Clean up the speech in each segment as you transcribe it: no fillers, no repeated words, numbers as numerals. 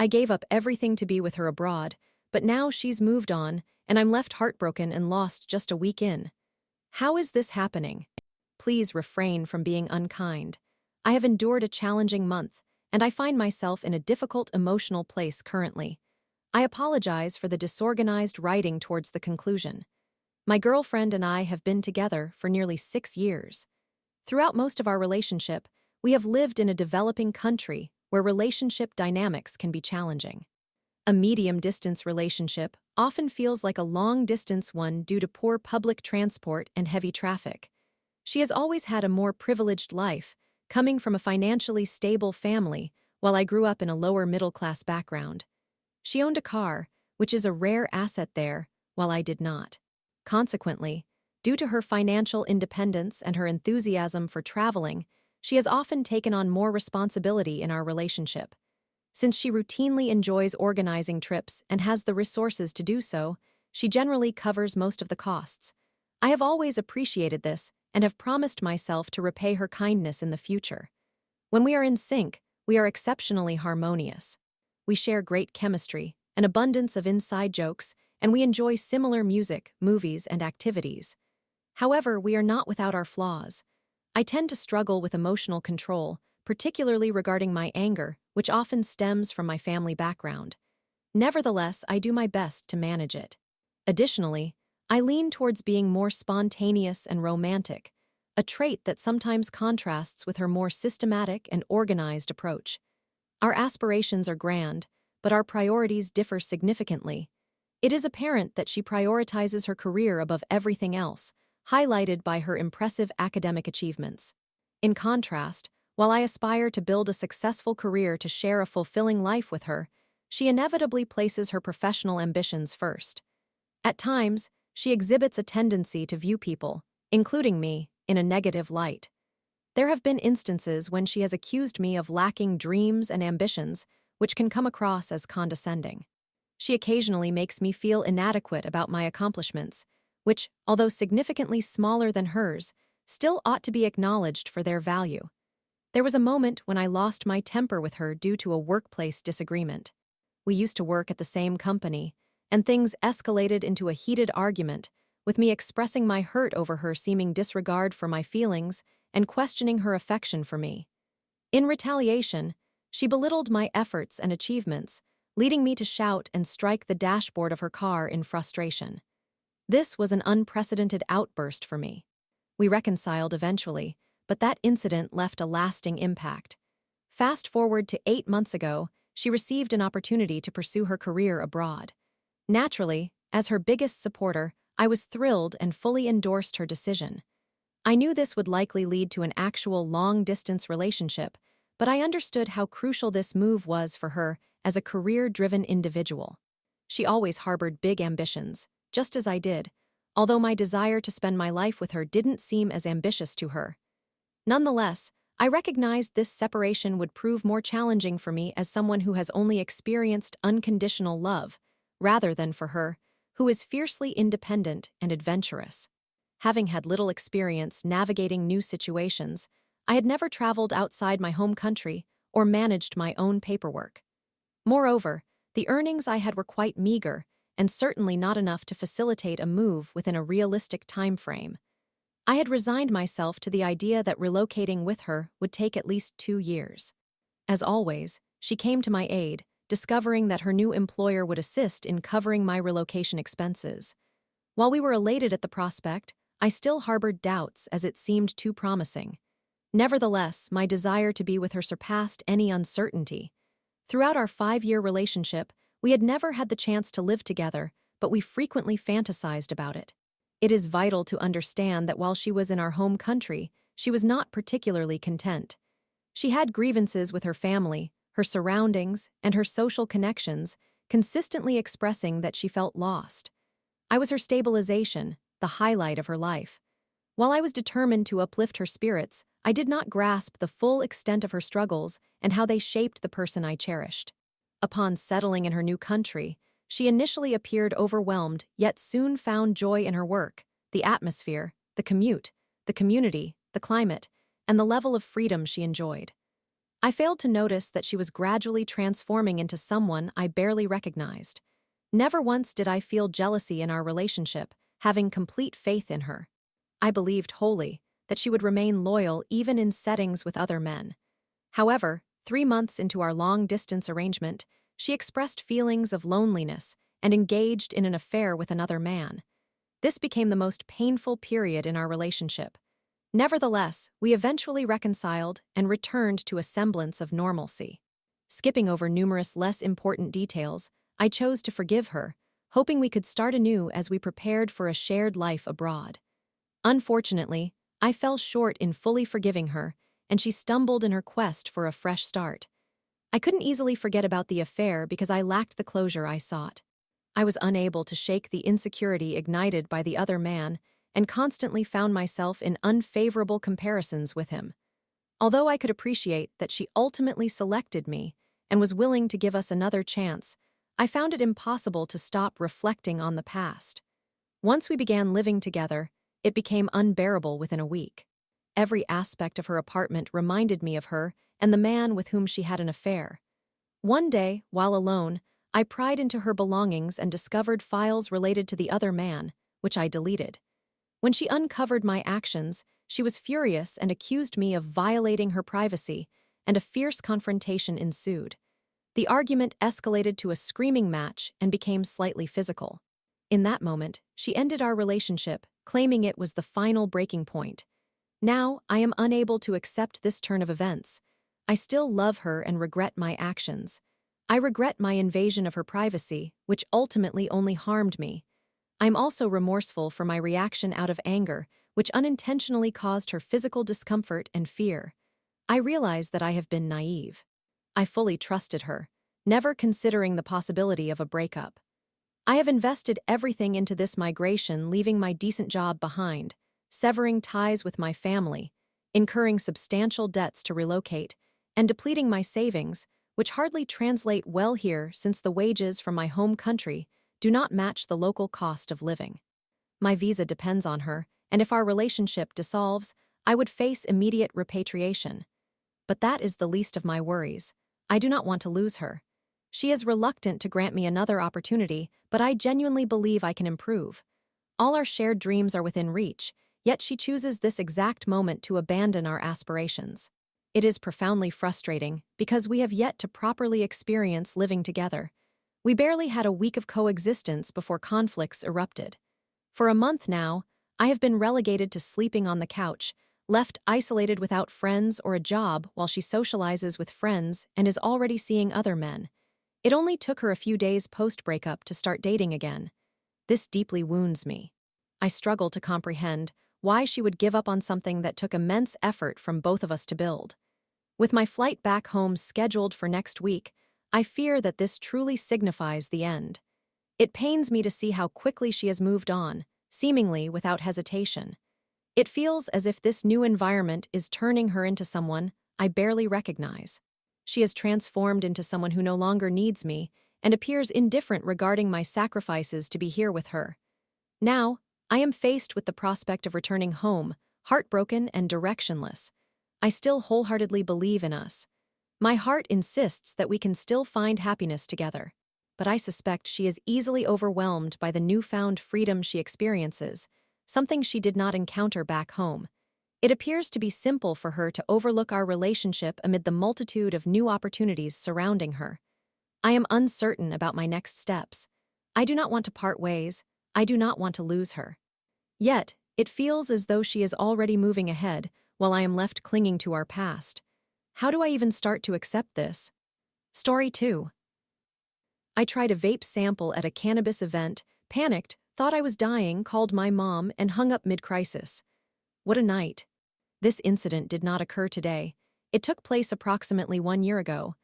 I gave up everything to be with her abroad, but now she's moved on, and I'm left heartbroken and lost just a week in. How is this happening? Please refrain from being unkind. I have endured a challenging month, and I find myself in a difficult emotional place currently. I apologize for the disorganized writing towards the conclusion. My girlfriend and I have been together for nearly 6 years. Throughout most of our relationship, we have lived in a developing country where relationship dynamics can be challenging. A medium-distance relationship often feels like a long-distance one due to poor public transport and heavy traffic. She has always had a more privileged life, coming from a financially stable family, while I grew up in a lower middle-class background. She owned a car, which is a rare asset there, while I did not. Consequently, due to her financial independence and her enthusiasm for traveling, she has often taken on more responsibility in our relationship. Since she routinely enjoys organizing trips and has the resources to do so, she generally covers most of the costs. I have always appreciated this and have promised myself to repay her kindness in the future. When we are in sync, we are exceptionally harmonious. We share great chemistry, an abundance of inside jokes, and we enjoy similar music, movies, and activities. However, we are not without our flaws. I tend to struggle with emotional control, particularly regarding my anger, which often stems from my family background. Nevertheless, I do my best to manage it. Additionally, I lean towards being more spontaneous and romantic, a trait that sometimes contrasts with her more systematic and organized approach. Our aspirations are grand, but our priorities differ significantly. It is apparent that she prioritizes her career above everything else, highlighted by her impressive academic achievements. In contrast, while I aspire to build a successful career to share a fulfilling life with her, she inevitably places her professional ambitions first. At times, she exhibits a tendency to view people, including me, in a negative light. There have been instances when she has accused me of lacking dreams and ambitions, which can come across as condescending. She occasionally makes me feel inadequate about my accomplishments, which, although significantly smaller than hers, still ought to be acknowledged for their value. There was a moment when I lost my temper with her due to a workplace disagreement. We used to work at the same company, and things escalated into a heated argument, with me expressing my hurt over her seeming disregard for my feelings and questioning her affection for me. In retaliation, she belittled my efforts and achievements, leading me to shout and strike the dashboard of her car in frustration. This was an unprecedented outburst for me. We reconciled eventually, but that incident left a lasting impact. Fast forward to 8 months ago, she received an opportunity to pursue her career abroad. Naturally, as her biggest supporter, I was thrilled and fully endorsed her decision. I knew this would likely lead to an actual long-distance relationship, but I understood how crucial this move was for her as a career-driven individual. She always harbored big ambitions, just as I did, although my desire to spend my life with her didn't seem as ambitious to her. Nonetheless, I recognized this separation would prove more challenging for me as someone who has only experienced unconditional love, rather than for her, who is fiercely independent and adventurous. Having had little experience navigating new situations, I had never traveled outside my home country or managed my own paperwork. Moreover, the earnings I had were quite meager, and certainly not enough to facilitate a move within a realistic time frame. I had resigned myself to the idea that relocating with her would take at least 2 years. As always, she came to my aid, discovering that her new employer would assist in covering my relocation expenses. While we were elated at the prospect, I still harbored doubts as it seemed too promising. Nevertheless, my desire to be with her surpassed any uncertainty. Throughout our 5-year relationship, we had never had the chance to live together, but we frequently fantasized about it. It is vital to understand that while she was in our home country, she was not particularly content. She had grievances with her family, her surroundings, and her social connections, consistently expressing that she felt lost. I was her stabilization, the highlight of her life. While I was determined to uplift her spirits, I did not grasp the full extent of her struggles and how they shaped the person I cherished. Upon settling in her new country, she initially appeared overwhelmed, yet soon found joy in her work, the atmosphere, the commute, the community, the climate, and the level of freedom she enjoyed. I failed to notice that she was gradually transforming into someone I barely recognized. Never once did I feel jealousy in our relationship, having complete faith in her. I believed wholly that she would remain loyal even in settings with other men. However, 3 months into our long-distance arrangement, she expressed feelings of loneliness and engaged in an affair with another man. This became the most painful period in our relationship. Nevertheless, we eventually reconciled and returned to a semblance of normalcy. Skipping over numerous less important details, I chose to forgive her, hoping we could start anew as we prepared for a shared life abroad. Unfortunately, I fell short in fully forgiving her, and she stumbled in her quest for a fresh start. I couldn't easily forget about the affair because I lacked the closure I sought. I was unable to shake the insecurity ignited by the other man and constantly found myself in unfavorable comparisons with him. Although I could appreciate that she ultimately selected me and was willing to give us another chance, I found it impossible to stop reflecting on the past. Once we began living together, it became unbearable within a week. Every aspect of her apartment reminded me of her and the man with whom she had an affair. One day, while alone, I pried into her belongings and discovered files related to the other man, which I deleted. When she uncovered my actions, she was furious and accused me of violating her privacy, and a fierce confrontation ensued. The argument escalated to a screaming match and became slightly physical. In that moment, she ended our relationship, claiming it was the final breaking point. Now, I am unable to accept this turn of events. I still love her and regret my actions. I regret my invasion of her privacy, which ultimately only harmed me. I'm also remorseful for my reaction out of anger, which unintentionally caused her physical discomfort and fear. I realize that I have been naive. I fully trusted her, never considering the possibility of a breakup. I have invested everything into this migration, leaving my decent job behind, severing ties with my family, incurring substantial debts to relocate, and depleting my savings, which hardly translate well here since the wages from my home country do not match the local cost of living. My visa depends on her, and if our relationship dissolves, I would face immediate repatriation. But that is the least of my worries. I do not want to lose her. She is reluctant to grant me another opportunity, but I genuinely believe I can improve. All our shared dreams are within reach, yet she chooses this exact moment to abandon our aspirations. It is profoundly frustrating because we have yet to properly experience living together. We barely had a week of coexistence before conflicts erupted. For a month now, I have been relegated to sleeping on the couch, left isolated without friends or a job while she socializes with friends and is already seeing other men. It only took her a few days post-breakup to start dating again. This deeply wounds me. I struggle to comprehend why she would give up on something that took immense effort from both of us to build. With my flight back home scheduled for next week, I fear that this truly signifies the end. It pains me to see how quickly she has moved on, seemingly without hesitation. It feels as if this new environment is turning her into someone I barely recognize. She has transformed into someone who no longer needs me and appears indifferent regarding my sacrifices to be here with her. Now, I am faced with the prospect of returning home, heartbroken and directionless. I still wholeheartedly believe in us. My heart insists that we can still find happiness together, but I suspect she is easily overwhelmed by the newfound freedom she experiences, something she did not encounter back home. It appears to be simple for her to overlook our relationship amid the multitude of new opportunities surrounding her. I am uncertain about my next steps. I do not want to part ways. I do not want to lose her. Yet, it feels as though she is already moving ahead, while I am left clinging to our past. How do I even start to accept this? Story 2. I tried a vape sample at a cannabis event, panicked, thought I was dying, called my mom, and hung up mid-crisis. What a night. This incident did not occur today. It took place approximately 1 year ago.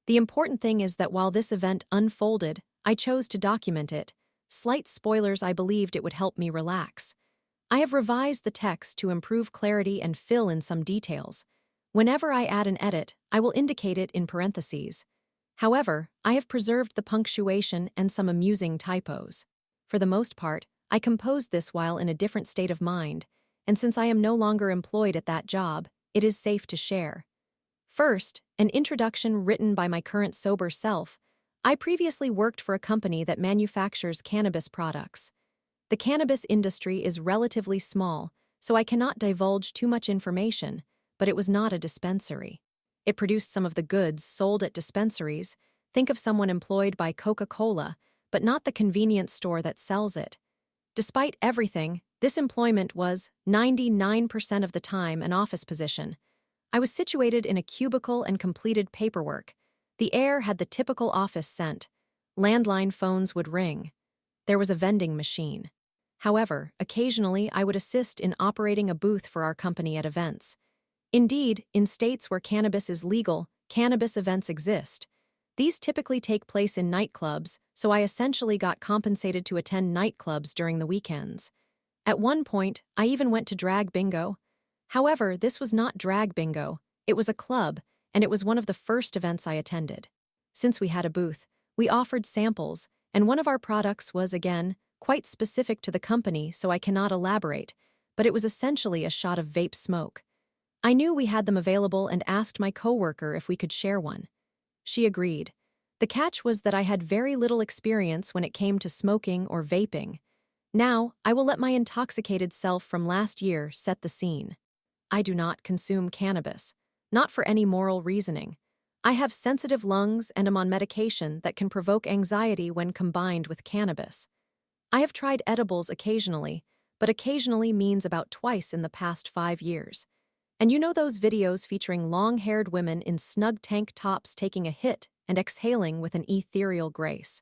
The important thing is that while this event unfolded, I chose to document it. Slight spoilers, I believed it would help me relax. I have revised the text to improve clarity and fill in some details. Whenever I add an edit, I will indicate it in parentheses. However, I have preserved the punctuation and some amusing typos. For the most part, I composed this while in a different state of mind, and since I am no longer employed at that job, it is safe to share. First, an introduction written by my current sober self. I previously worked for a company that manufactures cannabis products. The cannabis industry is relatively small, so I cannot divulge too much information, but it was not a dispensary. It produced some of the goods sold at dispensaries. Think of someone employed by Coca-Cola, but not the convenience store that sells it. Despite everything, this employment was 99% of the time an office position. I was situated in a cubicle and completed paperwork. The air had the typical office scent. Landline phones would ring. There was a vending machine. However, occasionally I would assist in operating a booth for our company at events. Indeed, in states where cannabis is legal, cannabis events exist. These typically take place in nightclubs, so I essentially got compensated to attend nightclubs during the weekends. At one point, I even went to drag bingo. However, this was not drag bingo, it was a club, and it was one of the first events I attended. Since we had a booth, we offered samples, and one of our products was, again, quite specific to the company, so I cannot elaborate, but it was essentially a shot of vape smoke. I knew we had them available and asked my coworker if we could share one. She agreed. The catch was that I had very little experience when it came to smoking or vaping. Now, I will let my intoxicated self from last year set the scene. I do not consume cannabis, not for any moral reasoning. I have sensitive lungs and am on medication that can provoke anxiety when combined with cannabis. I have tried edibles occasionally, but occasionally means about twice in the past 5 years. And you know those videos featuring long-haired women in snug tank tops taking a hit and exhaling with an ethereal grace?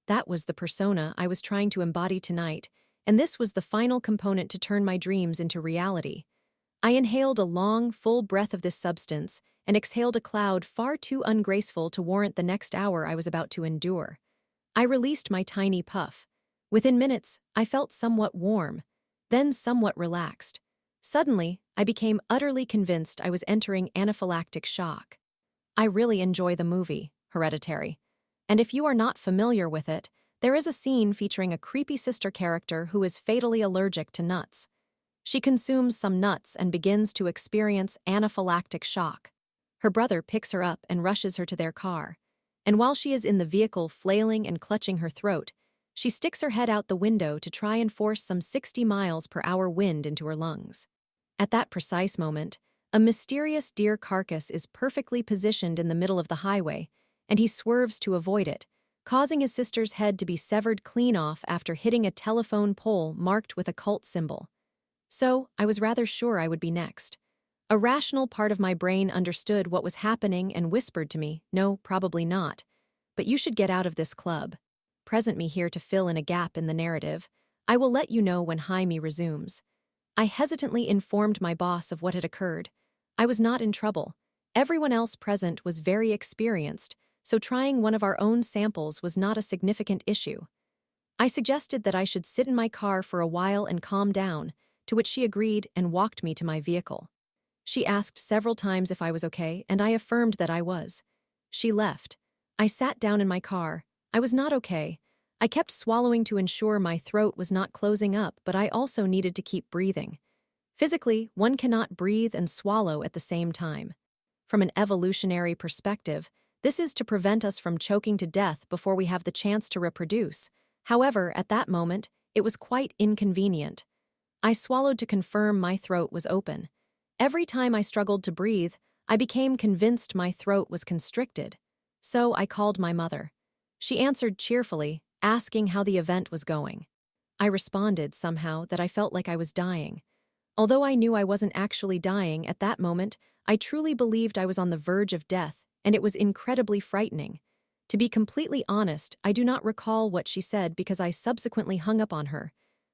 That was the persona I was trying to embody tonight, and this was the final component to turn my dreams into reality. I inhaled a long, full breath of this substance and exhaled a cloud far too ungraceful to warrant the next hour I was about to endure. I released my tiny puff. Within minutes, I felt somewhat warm, then somewhat relaxed. Suddenly, I became utterly convinced I was entering anaphylactic shock. I really enjoy the movie, Hereditary. And if you are not familiar with it, there is a scene featuring a creepy sister character who is fatally allergic to nuts. She consumes some nuts and begins to experience anaphylactic shock. Her brother picks her up and rushes her to their car. And while she is in the vehicle flailing and clutching her throat, she sticks her head out the window to try and force some 60 miles per hour wind into her lungs. At that precise moment, a mysterious deer carcass is perfectly positioned in the middle of the highway, and he swerves to avoid it, causing his sister's head to be severed clean off after hitting a telephone pole marked with a cult symbol. So, I was rather sure I would be next. A rational part of my brain understood what was happening and whispered to me, "No, probably not. But you should get out of this club." Present me here to fill in a gap in the narrative. I will let you know when Jaime resumes. I hesitantly informed my boss of what had occurred. I was not in trouble. Everyone else present was very experienced, so trying one of our own samples was not a significant issue. I suggested that I should sit in my car for a while and calm down, to which she agreed and walked me to my vehicle. She asked several times if I was okay, and I affirmed that I was. She left. I sat down in my car. I was not okay. I kept swallowing to ensure my throat was not closing up, but I also needed to keep breathing. Physically, one cannot breathe and swallow at the same time. From an evolutionary perspective, this is to prevent us from choking to death before we have the chance to reproduce. However, at that moment, it was quite inconvenient. I swallowed to confirm my throat was open. Every time I struggled to breathe, I became convinced my throat was constricted. So I called my mother. She answered cheerfully, asking how the event was going. I responded somehow that I felt like I was dying. Although I knew I wasn't actually dying at that moment, I truly believed I was on the verge of death, and it was incredibly frightening. To be completely honest, I do not recall what she said because I subsequently hung up on her.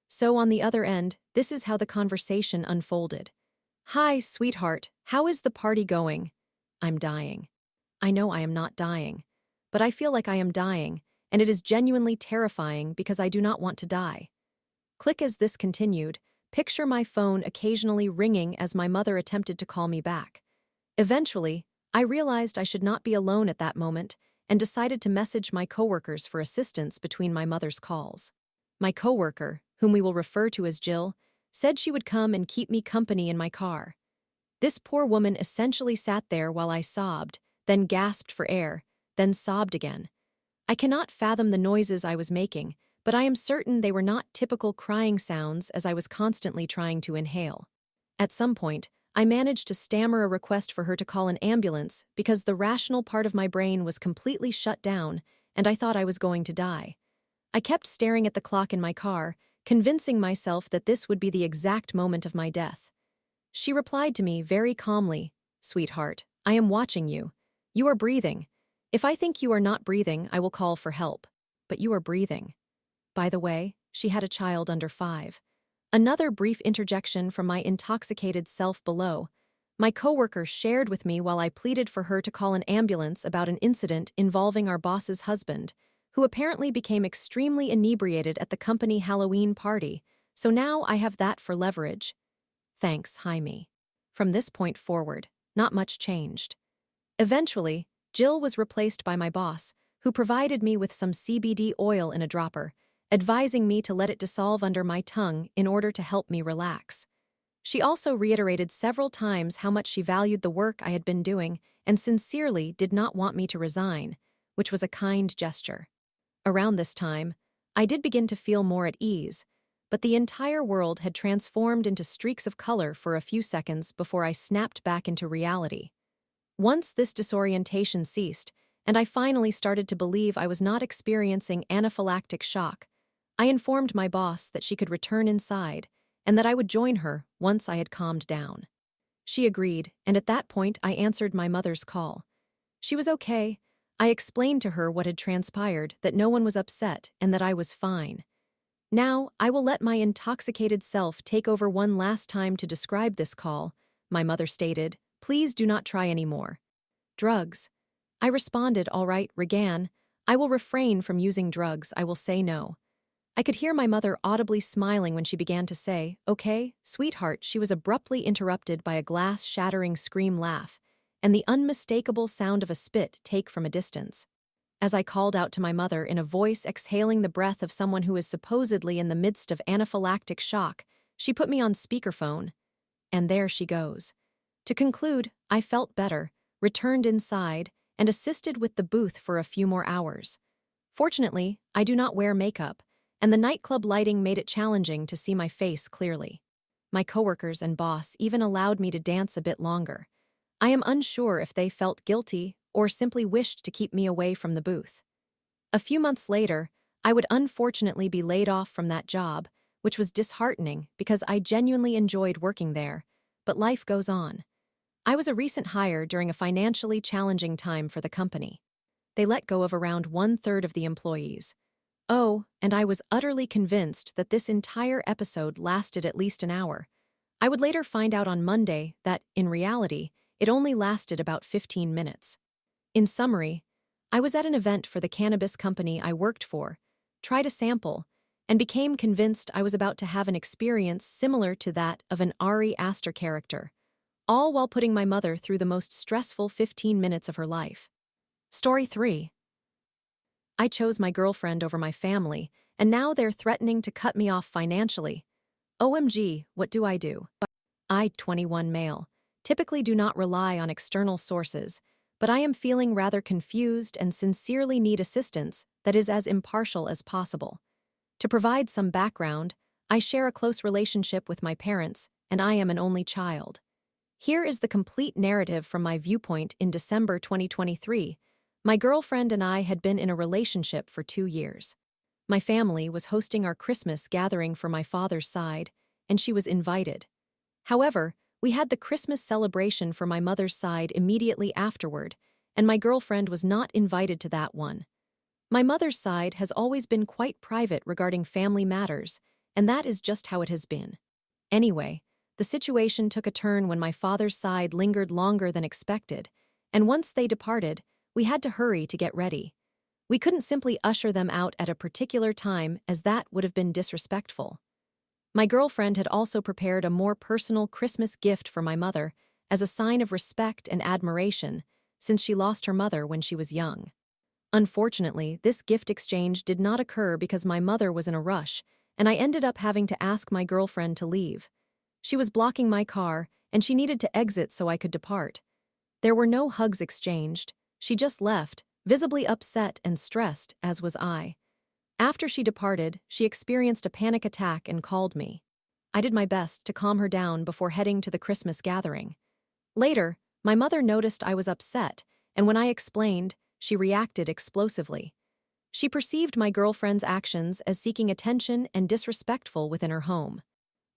So on the other end, this is how the conversation unfolded. "Hi, sweetheart, how is the party going?" "I'm dying." I know I am not dying, but I feel like I am dying, and it is genuinely terrifying because I do not want to die. Click as this continued. Picture my phone occasionally ringing as my mother attempted to call me back. Eventually, I realized I should not be alone at that moment and decided to message my coworkers for assistance between my mother's calls. My coworker, whom we will refer to as Jill, said she would come and keep me company in my car. This poor woman essentially sat there while I sobbed, then gasped for air, then sobbed again. I cannot fathom the noises I was making, but I am certain they were not typical crying sounds as I was constantly trying to inhale. At some point, I managed to stammer a request for her to call an ambulance because the rational part of my brain was completely shut down and I thought I was going to die. I kept staring at the clock in my car, convincing myself that this would be the exact moment of my death. She replied to me very calmly, "Sweetheart, I am watching you. You are breathing. If I think you are not breathing, I will call for help. But you are breathing." By the way, she had a child under 5. Another brief interjection from my intoxicated self below. My coworker shared with me while I pleaded for her to call an ambulance about an incident involving our boss's husband, who apparently became extremely inebriated at the company Halloween party, so now I have that for leverage. Thanks, Jaime. From this point forward, not much changed. Eventually, Jill was replaced by my boss, who provided me with some CBD oil in a dropper, advising me to let it dissolve under my tongue in order to help me relax. She also reiterated several times how much she valued the work I had been doing and sincerely did not want me to resign, which was a kind gesture. Around this time, I did begin to feel more at ease, but the entire world had transformed into streaks of color for a few seconds before I snapped back into reality. Once this disorientation ceased, and I finally started to believe I was not experiencing anaphylactic shock, I informed my boss that she could return inside and that I would join her once I had calmed down. She agreed, and at that point I answered my mother's call. She was okay. I explained to her what had transpired, that no one was upset, and that I was fine. Now, I will let my intoxicated self take over one last time to describe this call, my mother stated. Please do not try any more. Drugs. I responded, all right, Regan. I will refrain from using drugs, I will say no. I could hear my mother audibly smiling when she began to say, okay, sweetheart. She was abruptly interrupted by a glass-shattering scream laugh and the unmistakable sound of a spit take from a distance. As I called out to my mother in a voice exhaling the breath of someone who is supposedly in the midst of anaphylactic shock, she put me on speakerphone. And there she goes. To conclude, I felt better, returned inside, and assisted with the booth for a few more hours. Fortunately, I do not wear makeup, and the nightclub lighting made it challenging to see my face clearly. My coworkers and boss even allowed me to dance a bit longer. I am unsure if they felt guilty or simply wished to keep me away from the booth. A few months later, I would unfortunately be laid off from that job, which was disheartening because I genuinely enjoyed working there, but life goes on. I was a recent hire during a financially challenging time for the company. They let go of around 1/3 of the employees. Oh, and I was utterly convinced that this entire episode lasted at least an hour. I would later find out on Monday that, in reality, it only lasted about 15 minutes. In summary, I was at an event for the cannabis company I worked for, tried a sample, and became convinced I was about to have an experience similar to that of an Ari Aster character, all while putting my mother through the most stressful 15 minutes of her life. Story 3. I chose my girlfriend over my family, and now they're threatening to cut me off financially. OMG, what do I do? I, 21 male, typically do not rely on external sources, but I am feeling rather confused and sincerely need assistance that is as impartial as possible. To provide some background, I share a close relationship with my parents, and I am an only child. Here is the complete narrative from my viewpoint in December 2023. My girlfriend and I had been in a relationship for 2 years. My family was hosting our Christmas gathering for my father's side, and she was invited. However, we had the Christmas celebration for my mother's side immediately afterward, and my girlfriend was not invited to that one. My mother's side has always been quite private regarding family matters, and that is just how it has been. Anyway, the situation took a turn when my father's side lingered longer than expected, and once they departed, we had to hurry to get ready. We couldn't simply usher them out at a particular time, as that would have been disrespectful. My girlfriend had also prepared a more personal Christmas gift for my mother as a sign of respect and admiration, since she lost her mother when she was young. Unfortunately, this gift exchange did not occur because my mother was in a rush, and I ended up having to ask my girlfriend to leave. She was blocking my car, and she needed to exit so I could depart. There were no hugs exchanged. She just left, visibly upset and stressed, as was I. After she departed, she experienced a panic attack and called me. I did my best to calm her down before heading to the Christmas gathering. Later, my mother noticed I was upset, and when I explained, she reacted explosively. She perceived my girlfriend's actions as seeking attention and disrespectful within her home.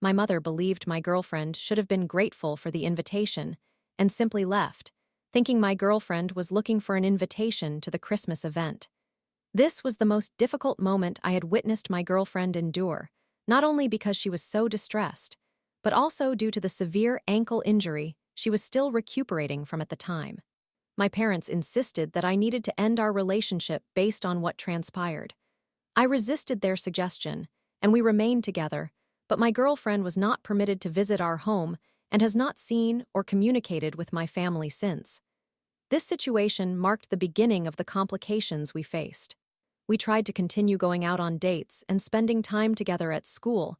My mother believed my girlfriend should have been grateful for the invitation and simply left, thinking my girlfriend was looking for an invitation to the Christmas event. This was the most difficult moment I had witnessed my girlfriend endure, not only because she was so distressed, but also due to the severe ankle injury she was still recuperating from at the time. My parents insisted that I needed to end our relationship based on what transpired. I resisted their suggestion, and we remained together, but my girlfriend was not permitted to visit our home and has not seen or communicated with my family since. This situation marked the beginning of the complications we faced. We tried to continue going out on dates and spending time together at school.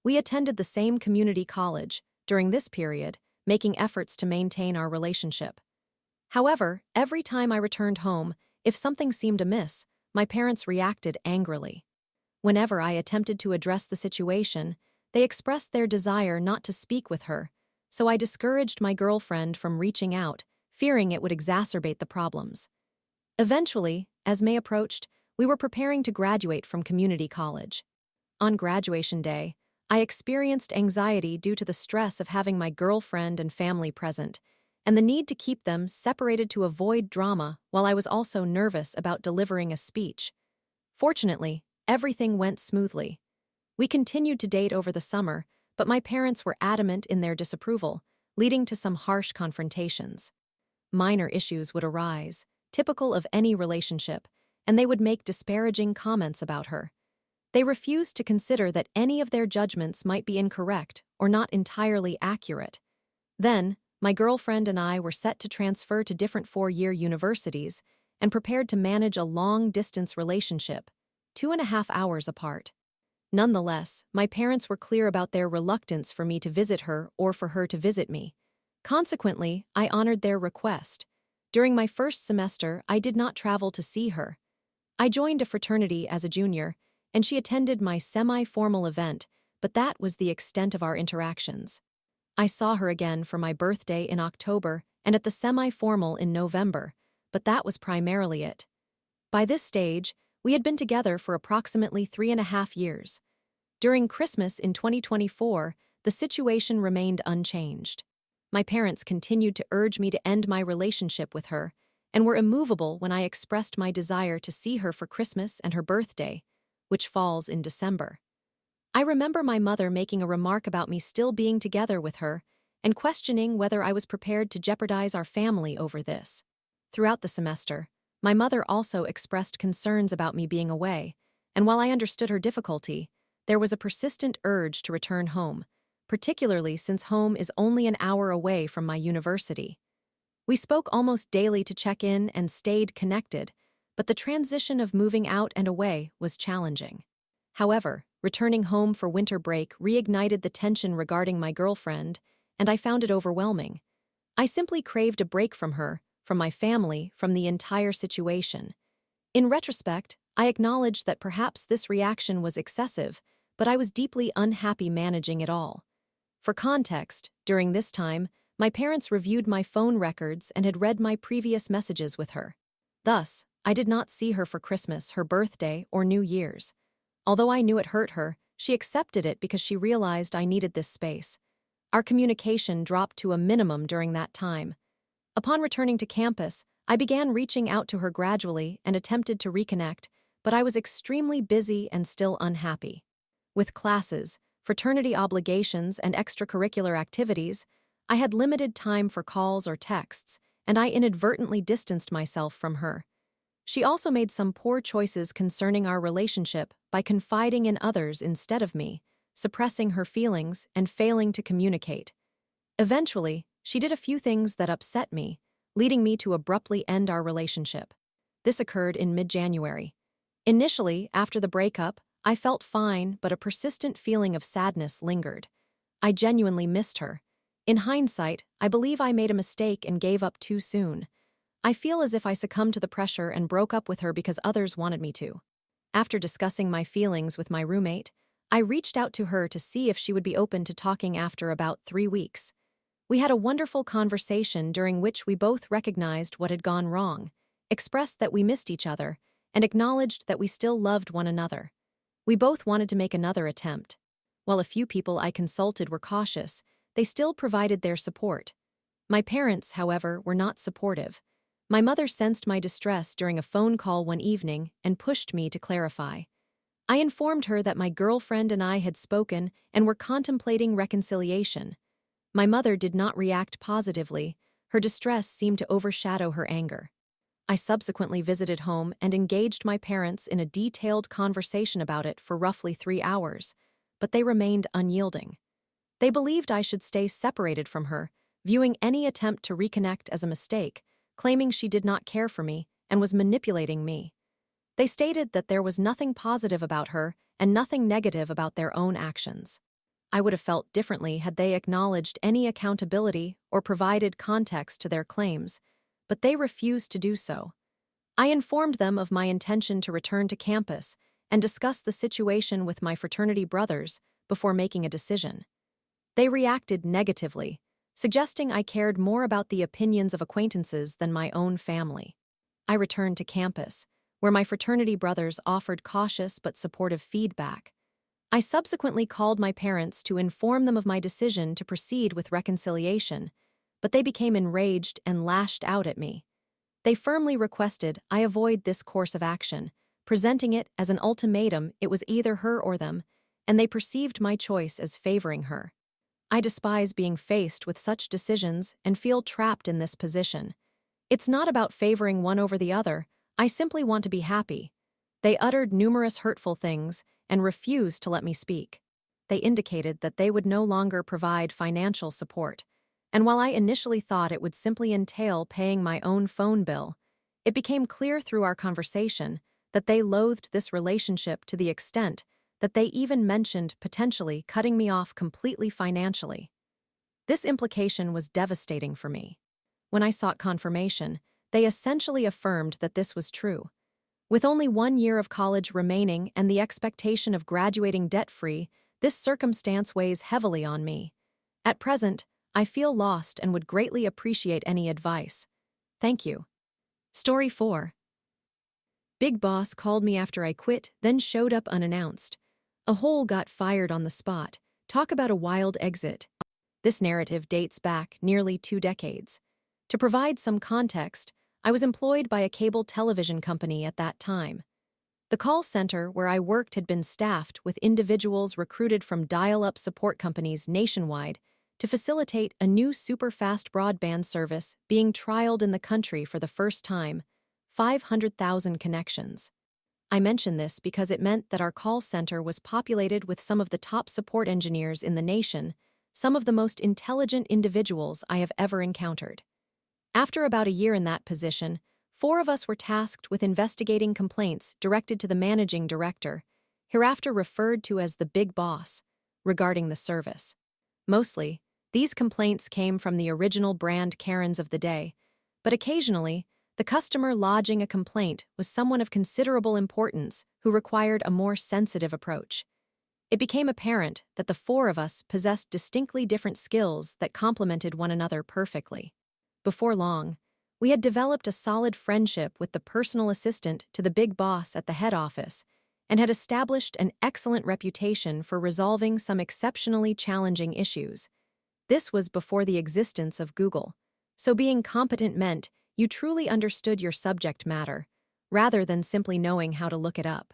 We attended the same community college during this period, making efforts to maintain our relationship. However, every time I returned home, if something seemed amiss, my parents reacted angrily. Whenever I attempted to address the situation, they expressed their desire not to speak with her, so I discouraged my girlfriend from reaching out, fearing it would exacerbate the problems. Eventually, as May approached, we were preparing to graduate from community college. On graduation day, I experienced anxiety due to the stress of having my girlfriend and family present, and the need to keep them separated to avoid drama, while I was also nervous about delivering a speech. Fortunately, everything went smoothly. We continued to date over the summer, but my parents were adamant in their disapproval, leading to some harsh confrontations. Minor issues would arise, typical of any relationship, and they would make disparaging comments about her. They refused to consider that any of their judgments might be incorrect or not entirely accurate. Then, my girlfriend and I were set to transfer to different four-year universities and prepared to manage a long-distance relationship, 2.5 hours apart. Nonetheless, my parents were clear about their reluctance for me to visit her or for her to visit me. Consequently, I honored their request. During my first semester, I did not travel to see her. I joined a fraternity as a junior, and she attended my semi-formal event, but that was the extent of our interactions. I saw her again for my birthday in October and at the semi-formal in November, but that was primarily it. By this stage, we had been together for approximately 3.5 years. During Christmas in 2024, the situation remained unchanged. My parents continued to urge me to end my relationship with her, and were immovable when I expressed my desire to see her for Christmas and her birthday, which falls in December. I remember my mother making a remark about me still being together with her and questioning whether I was prepared to jeopardize our family over this. Throughout the semester, my mother also expressed concerns about me being away, and while I understood her difficulty, there was a persistent urge to return home, particularly since home is only an hour away from my university. We spoke almost daily to check in and stayed connected, but the transition of moving out and away was challenging. However, returning home for winter break reignited the tension regarding my girlfriend, and I found it overwhelming. I simply craved a break from her, from my family, from the entire situation. In retrospect, I acknowledge that perhaps this reaction was excessive, but I was deeply unhappy managing it all. For context, during this time, my parents reviewed my phone records and had read my previous messages with her. Thus, I did not see her for Christmas, her birthday, or New Year's. Although I knew it hurt her, she accepted it because she realized I needed this space. Our communication dropped to a minimum during that time. Upon returning to campus, I began reaching out to her gradually and attempted to reconnect, but I was extremely busy and still unhappy. With classes, fraternity obligations, and extracurricular activities, I had limited time for calls or texts, and I inadvertently distanced myself from her. She also made some poor choices concerning our relationship by confiding in others instead of me, suppressing her feelings and failing to communicate. Eventually, she did a few things that upset me, leading me to abruptly end our relationship. This occurred in mid-January. Initially, after the breakup, I felt fine, but a persistent feeling of sadness lingered. I genuinely missed her. In hindsight, I believe I made a mistake and gave up too soon. I feel as if I succumbed to the pressure and broke up with her because others wanted me to. After discussing my feelings with my roommate, I reached out to her to see if she would be open to talking after about 3 weeks. We had a wonderful conversation during which we both recognized what had gone wrong, expressed that we missed each other, and acknowledged that we still loved one another. We both wanted to make another attempt. While a few people I consulted were cautious, they still provided their support. My parents, however, were not supportive. My mother sensed my distress during a phone call one evening and pushed me to clarify. I informed her that my girlfriend and I had spoken and were contemplating reconciliation. My mother did not react positively. Her distress seemed to overshadow her anger. I subsequently visited home and engaged my parents in a detailed conversation about it for roughly 3 hours, but they remained unyielding. They believed I should stay separated from her, viewing any attempt to reconnect as a mistake, claiming she did not care for me and was manipulating me. They stated that there was nothing positive about her and nothing negative about their own actions. I would have felt differently had they acknowledged any accountability or provided context to their claims, but they refused to do so. I informed them of my intention to return to campus and discuss the situation with my fraternity brothers before making a decision. They reacted negatively, suggesting I cared more about the opinions of acquaintances than my own family. I returned to campus, where my fraternity brothers offered cautious but supportive feedback. I subsequently called my parents to inform them of my decision to proceed with reconciliation, but they became enraged and lashed out at me. They firmly requested I avoid this course of action, presenting it as an ultimatum. It was either her or them, and they perceived my choice as favoring her. I despise being faced with such decisions and feel trapped in this position. It's not about favoring one over the other. I simply want to be happy. They uttered numerous hurtful things and refused to let me speak. They indicated that they would no longer provide financial support, and while I initially thought it would simply entail paying my own phone bill, it became clear through our conversation that they loathed this relationship to the extent that they even mentioned potentially cutting me off completely financially. This implication was devastating for me. When I sought confirmation, they essentially affirmed that this was true. With only 1 year of college remaining and the expectation of graduating debt-free, this circumstance weighs heavily on me. At present, I feel lost and would greatly appreciate any advice. Thank you. Story 4. Big boss called me after I quit, then showed up unannounced. A hole got fired on the spot. Talk about a wild exit. This narrative dates back nearly 2 decades. To provide some context, I was employed by a cable television company at that time. The call center where I worked had been staffed with individuals recruited from dial-up support companies nationwide to facilitate a new super-fast broadband service being trialed in the country for the first time, 500,000 connections. I mention this because it meant that our call center was populated with some of the top support engineers in the nation, some of the most intelligent individuals I have ever encountered. After about a year in that position, 4 of us were tasked with investigating complaints directed to the managing director, hereafter referred to as the big boss, regarding the service. Mostly, these complaints came from the original brand Karens of the day, but occasionally, the customer lodging a complaint was someone of considerable importance who required a more sensitive approach. It became apparent that the 4 of us possessed distinctly different skills that complemented one another perfectly. Before long, we had developed a solid friendship with the personal assistant to the big boss at the head office and had established an excellent reputation for resolving some exceptionally challenging issues. This was before the existence of Google, so being competent meant you truly understood your subject matter, rather than simply knowing how to look it up.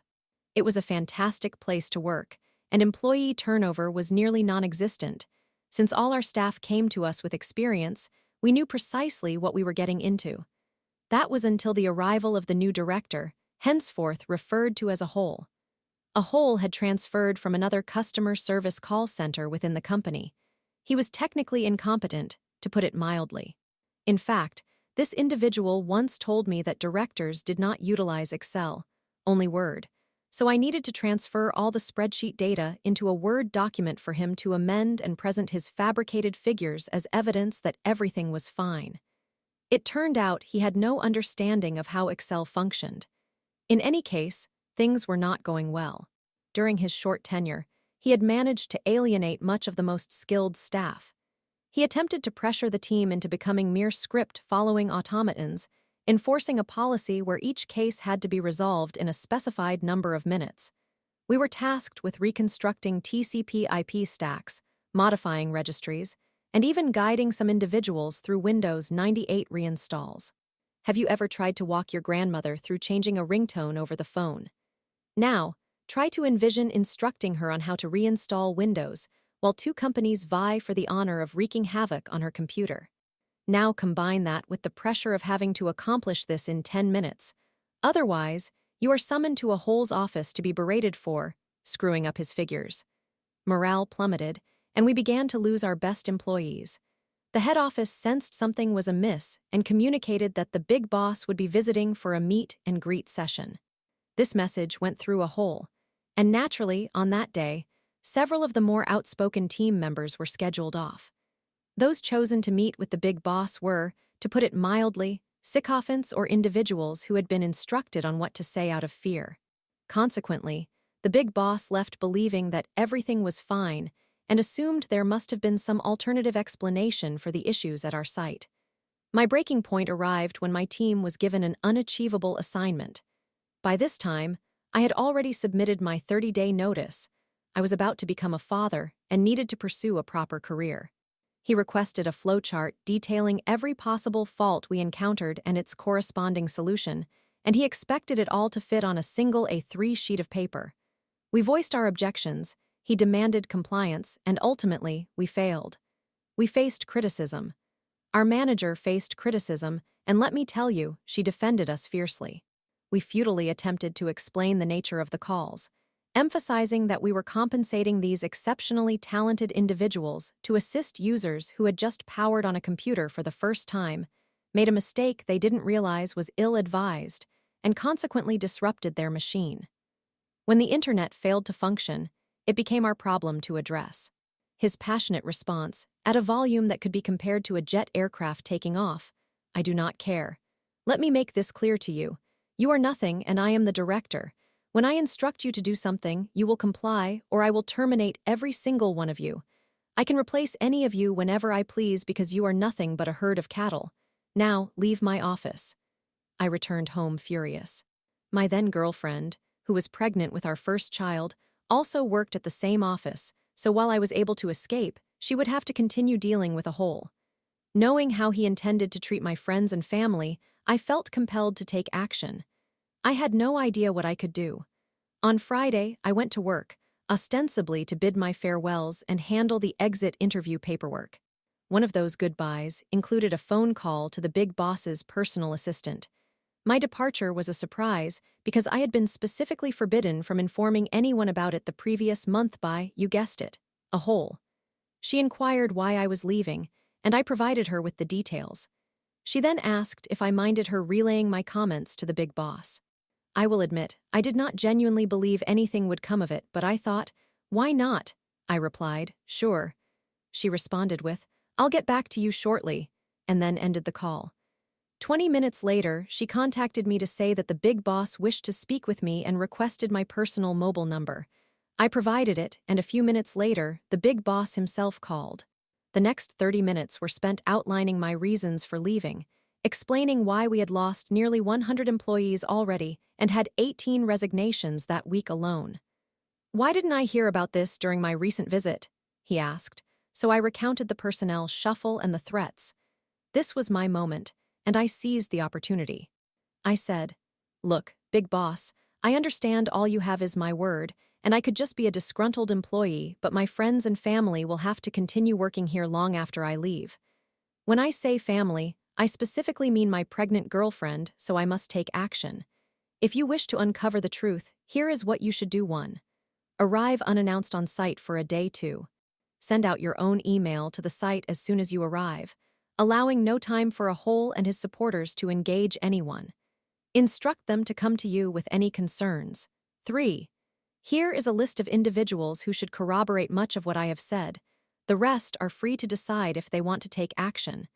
It was a fantastic place to work, and employee turnover was nearly non-existent. Since all our staff came to us with experience, we knew precisely what we were getting into. That was until the arrival of the new director, henceforth referred to as a hole. A hole had transferred from another customer service call center within the company. He was technically incompetent, to put it mildly. In fact, this individual once told me that directors did not utilize Excel, only Word, so I needed to transfer all the spreadsheet data into a Word document for him to amend and present his fabricated figures as evidence that everything was fine. It turned out he had no understanding of how Excel functioned. In any case, things were not going well. During his short tenure, he had managed to alienate much of the most skilled staff. He attempted to pressure the team into becoming mere script-following automatons, enforcing a policy where each case had to be resolved in a specified number of minutes. We were tasked with reconstructing TCP/IP stacks, modifying registries, and even guiding some individuals through Windows 98 reinstalls. Have you ever tried to walk your grandmother through changing a ringtone over the phone? Now, try to envision instructing her on how to reinstall Windows while two companies vie for the honor of wreaking havoc on her computer. Now combine that with the pressure of having to accomplish this in 10 minutes. Otherwise, you are summoned to a Hole's office to be berated for screwing up his figures. Morale plummeted, and we began to lose our best employees. The head office sensed something was amiss and communicated that the big boss would be visiting for a meet and greet session. This message went through a hole, and naturally, on that day, several of the more outspoken team members were scheduled off. Those chosen to meet with the big boss were, to put it mildly, sycophants or individuals who had been instructed on what to say out of fear. Consequently, the big boss left believing that everything was fine and assumed there must have been some alternative explanation for the issues at our site. My breaking point arrived when my team was given an unachievable assignment. By this time, I had already submitted my 30-day notice. I was about to become a father and needed to pursue a proper career. He requested a flowchart detailing every possible fault we encountered and its corresponding solution, and he expected it all to fit on a single A3 sheet of paper. We voiced our objections, he demanded compliance, and ultimately, we failed. We faced criticism. Our manager faced criticism, and let me tell you, she defended us fiercely. We futilely attempted to explain the nature of the calls, emphasizing that we were compensating these exceptionally talented individuals to assist users who had just powered on a computer for the first time, made a mistake they didn't realize was ill-advised, and consequently disrupted their machine. When the internet failed to function, it became our problem to address. His passionate response, at a volume that could be compared to a jet aircraft taking off, "I do not care. Let me make this clear to you. You are nothing and I am the director. When I instruct you to do something, you will comply or I will terminate every single one of you. I can replace any of you whenever I please because you are nothing but a herd of cattle. Now, leave my office." I returned home furious. My then-girlfriend, who was pregnant with our first child, also worked at the same office, so while I was able to escape, she would have to continue dealing with a Hole. Knowing how he intended to treat my friends and family, I felt compelled to take action. I had no idea what I could do. On Friday, I went to work, ostensibly to bid my farewells and handle the exit interview paperwork. One of those goodbyes included a phone call to the big boss's personal assistant. My departure was a surprise because I had been specifically forbidden from informing anyone about it the previous month by, you guessed it, a Hole. She inquired why I was leaving, and I provided her with the details. She then asked if I minded her relaying my comments to the big boss. I will admit, I did not genuinely believe anything would come of it, but I thought, why not? I replied, sure. She responded with, I'll get back to you shortly, and then ended the call. 20 minutes later, she contacted me to say that the big boss wished to speak with me and requested my personal mobile number. I provided it, and a few minutes later, the big boss himself called. The next 30 minutes were spent outlining my reasons for leaving, explaining why we had lost nearly 100 employees already and had 18 resignations that week alone. Why didn't I hear about this during my recent visit? He asked, so I recounted the personnel shuffle and the threats. This was my moment, and I seized the opportunity. I said, look, big boss, I understand all you have is my word, and I could just be a disgruntled employee, but my friends and family will have to continue working here long after I leave. When I say family, I specifically mean my pregnant girlfriend, so I must take action. If you wish to uncover the truth, here is what you should do. 1. Arrive unannounced on site for a day. 2. Send out your own email to the site as soon as you arrive, allowing no time for a Hole and his supporters to engage anyone. Instruct them to come to you with any concerns. 3. Here is a list of individuals who should corroborate much of what I have said. The rest are free to decide if they want to take action.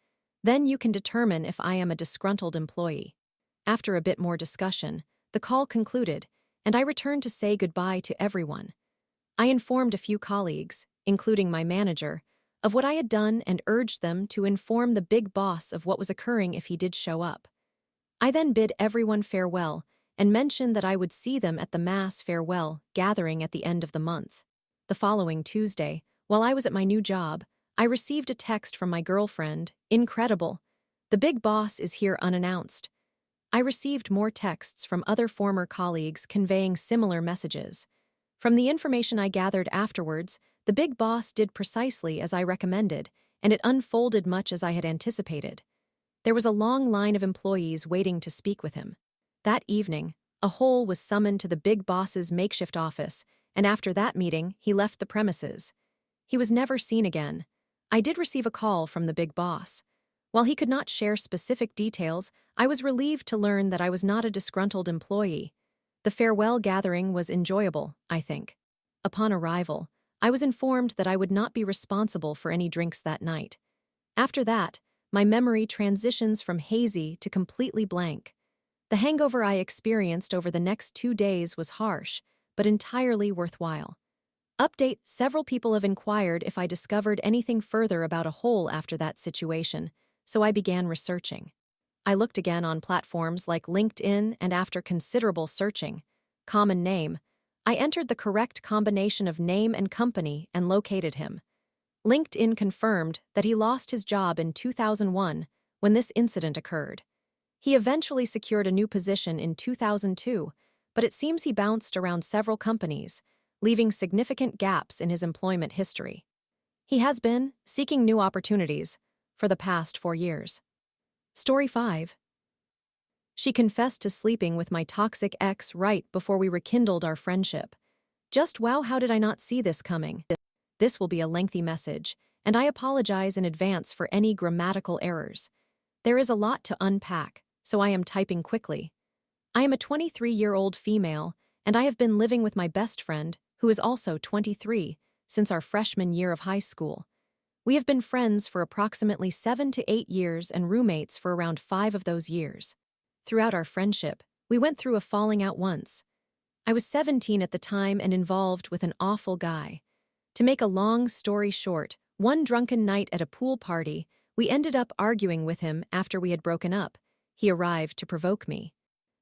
Then you can determine if I am a disgruntled employee. After a bit more discussion, the call concluded, and I returned to say goodbye to everyone. I informed a few colleagues, including my manager, of what I had done and urged them to inform the big boss of what was occurring if he did show up. I then bid everyone farewell and mentioned that I would see them at the mass farewell gathering at the end of the month. The following Tuesday, while I was at my new job, I received a text from my girlfriend, "Incredible. The big boss is here unannounced." I received more texts from other former colleagues conveying similar messages. From the information I gathered afterwards, the big boss did precisely as I recommended, and it unfolded much as I had anticipated. There was a long line of employees waiting to speak with him. That evening, a hole was summoned to the big boss's makeshift office, and after that meeting, he left the premises. He was never seen again. I did receive a call from the big boss. While he could not share specific details, I was relieved to learn that I was not a disgruntled employee. The farewell gathering was enjoyable, I think. Upon arrival, I was informed that I would not be responsible for any drinks that night. After that, my memory transitions from hazy to completely blank. The hangover I experienced over the next 2 days was harsh, but entirely worthwhile. Update: several people have inquired if I discovered anything further about a hole after that situation, so I began researching. I looked again on platforms like LinkedIn, and after considerable searching, common name, I entered the correct combination of name and company and located him. LinkedIn confirmed that he lost his job in 2001 when this incident occurred. He eventually secured a new position in 2002, but it seems he bounced around several companies, leaving significant gaps in his employment history. He has been seeking new opportunities for the past 4 years. Story 5. She confessed to sleeping with my toxic ex right before we rekindled our friendship. Just wow, how did I not see this coming? This will be a lengthy message, and I apologize in advance for any grammatical errors. There is a lot to unpack, so I am typing quickly. I am a 23-year-old female, and I have been living with my best friend, who is also 23, since our freshman year of high school. We have been friends for approximately 7 to 8 years and roommates for around 5 of those years. Throughout our friendship, we went through a falling out once. I was 17 at the time and involved with an awful guy. To make a long story short, one drunken night at a pool party, we ended up arguing with him after we had broken up. He arrived to provoke me.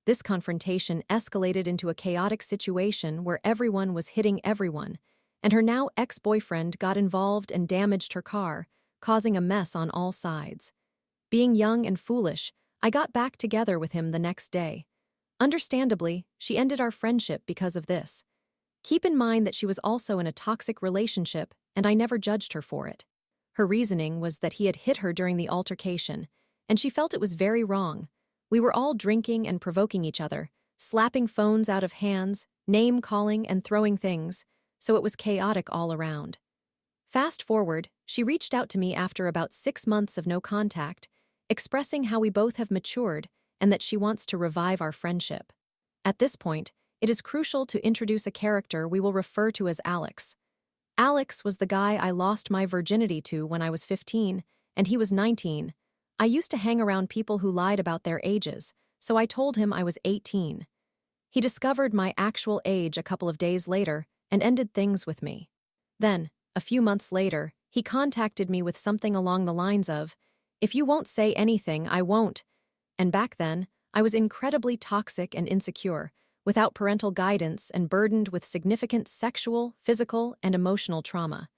This confrontation escalated into a chaotic situation where everyone was hitting everyone, and her now ex-boyfriend got involved and damaged her car, causing a mess on all sides. Being young and foolish, I got back together with him the next day. Understandably, she ended our friendship because of this. Keep in mind that she was also in a toxic relationship, and I never judged her for it. Her reasoning was that he had hit her during the altercation, and she felt it was very wrong. We were all drinking and provoking each other, slapping phones out of hands, name-calling and throwing things, so it was chaotic all around. Fast forward, she reached out to me after about 6 months of no contact, expressing how we both have matured and that she wants to revive our friendship. At this point, it is crucial to introduce a character we will refer to as Alex. Alex was the guy I lost my virginity to when I was 15, and he was 19. I used to hang around people who lied about their ages, so I told him I was 18. He discovered my actual age a couple of days later and ended things with me. Then, a few months later, he contacted me with something along the lines of, "If you won't say anything, I won't." And back then, I was incredibly toxic and insecure, without parental guidance and burdened with significant sexual, physical, and emotional trauma.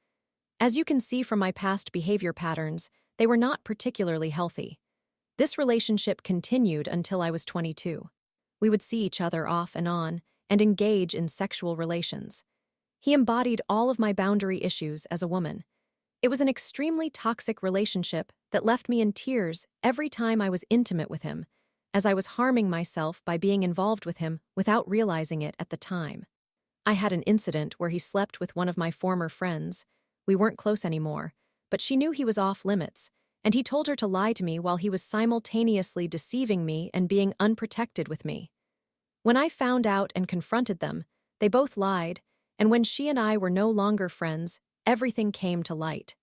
As you can see from my past behavior patterns, they were not particularly healthy. This relationship continued until I was 22. We would see each other off and on and engage in sexual relations. He embodied all of my boundary issues as a woman. It was an extremely toxic relationship that left me in tears every time I was intimate with him, as I was harming myself by being involved with him without realizing it at the time. I had an incident where he slept with one of my former friends. We weren't close anymore, but she knew he was off limits, and he told her to lie to me while he was simultaneously deceiving me and being unprotected with me. When I found out and confronted them, They both lied, and when she and I were no longer friends, everything came to light.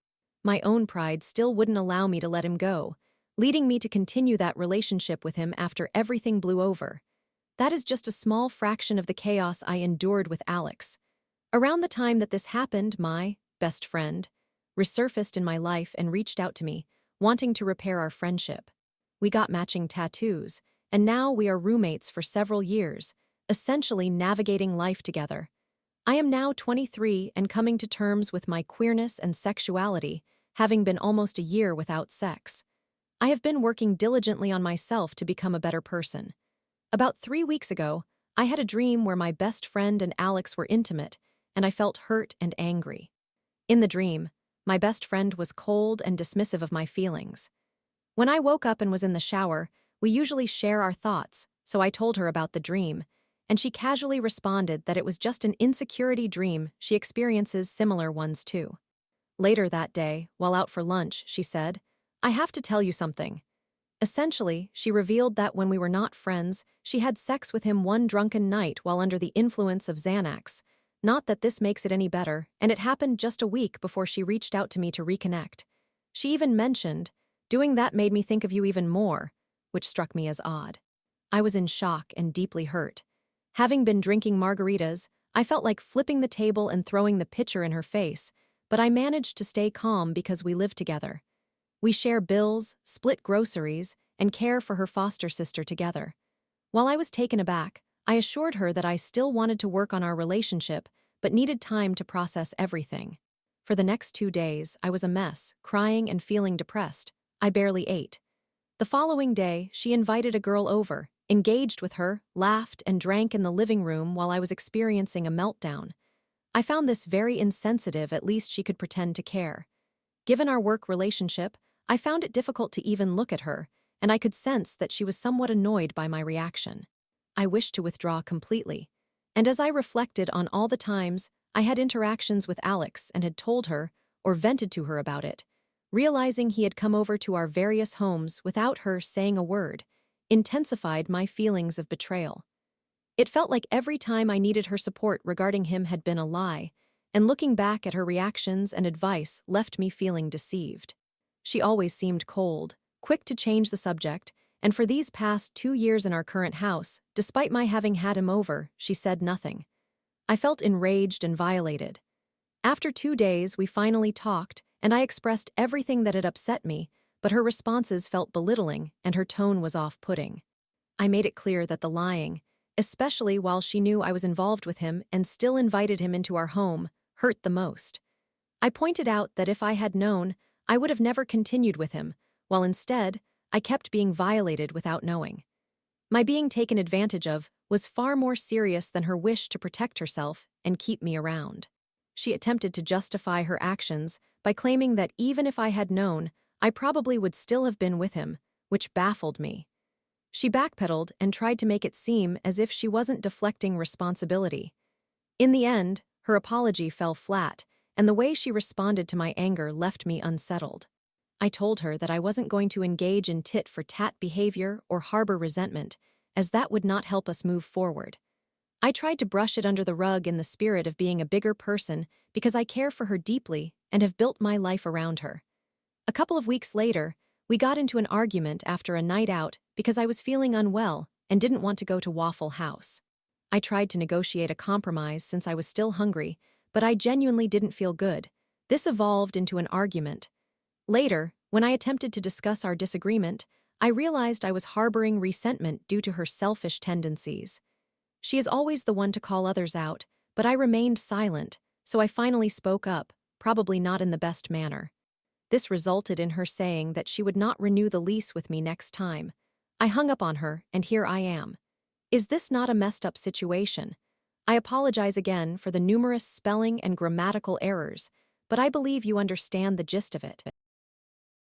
My own pride still wouldn't allow me to let him go, leading me to continue that relationship with him after everything blew over. That is just a small fraction of the chaos I endured with Alex. Around the time that this happened, my best friend resurfaced in my life and reached out to me, wanting to repair our friendship. We got matching tattoos, and now we are roommates for several years, essentially navigating life together. I am now 23 and coming to terms with my queerness and sexuality, having been almost a year without sex. I have been working diligently on myself to become a better person. About 3 weeks ago, I had a dream where my best friend and Alex were intimate, and I felt hurt and angry. In the dream, my best friend was cold and dismissive of my feelings. When I woke up and was in the shower, we usually share our thoughts, so I told her about the dream, and she casually responded that it was just an insecurity dream. She experiences similar ones too. Later that day, while out for lunch, she said, "I have to tell you something." Essentially, she revealed that when we were not friends, she had sex with him one drunken night while under the influence of Xanax. Not that this makes it any better, and it happened just a week before she reached out to me to reconnect. She even mentioned, "Doing that made me think of you even more," which struck me as odd. I was in shock and deeply hurt. Having been drinking margaritas, I felt like flipping the table and throwing the pitcher in her face, but I managed to stay calm because we live together. We share bills, split groceries, and care for her foster sister together. While I was taken aback, I assured her that I still wanted to work on our relationship, but needed time to process everything. For the next 2 days, I was a mess, crying and feeling depressed. I barely ate. The following day, she invited a girl over, engaged with her, laughed, and drank in the living room while I was experiencing a meltdown. I found this very insensitive. At least she could pretend to care. Given our work relationship, I found it difficult to even look at her, and I could sense that she was somewhat annoyed by my reaction. I wished to withdraw completely, and as I reflected on all the times I had interactions with Alex and had told her, or vented to her about it, realizing he had come over to our various homes without her saying a word, intensified my feelings of betrayal. It felt like every time I needed her support regarding him had been a lie, and looking back at her reactions and advice left me feeling deceived. She always seemed cold, quick to change the subject, and for these past 2 years in our current house, despite my having had him over, she said nothing. I felt enraged and violated. After 2 days, we finally talked, and I expressed everything that had upset me, but her responses felt belittling and her tone was off-putting. I made it clear that the lying, especially while she knew I was involved with him and still invited him into our home, hurt the most. I pointed out that if I had known, I would have never continued with him, while instead, I kept being violated without knowing. My being taken advantage of was far more serious than her wish to protect herself and keep me around. She attempted to justify her actions by claiming that even if I had known, I probably would still have been with him, which baffled me. She backpedaled and tried to make it seem as if she wasn't deflecting responsibility. In the end, her apology fell flat, and the way she responded to my anger left me unsettled. I told her that I wasn't going to engage in tit-for-tat behavior or harbor resentment, as that would not help us move forward. I tried to brush it under the rug in the spirit of being a bigger person because I care for her deeply and have built my life around her. A couple of weeks later, we got into an argument after a night out because I was feeling unwell and didn't want to go to Waffle House. I tried to negotiate a compromise since I was still hungry, but I genuinely didn't feel good. This evolved into an argument. Later, when I attempted to discuss our disagreement, I realized I was harboring resentment due to her selfish tendencies. She is always the one to call others out, but I remained silent, so I finally spoke up, probably not in the best manner. This resulted in her saying that she would not renew the lease with me next time. I hung up on her, and here I am. Is this not a messed up situation? I apologize again for the numerous spelling and grammatical errors, but I believe you understand the gist of it.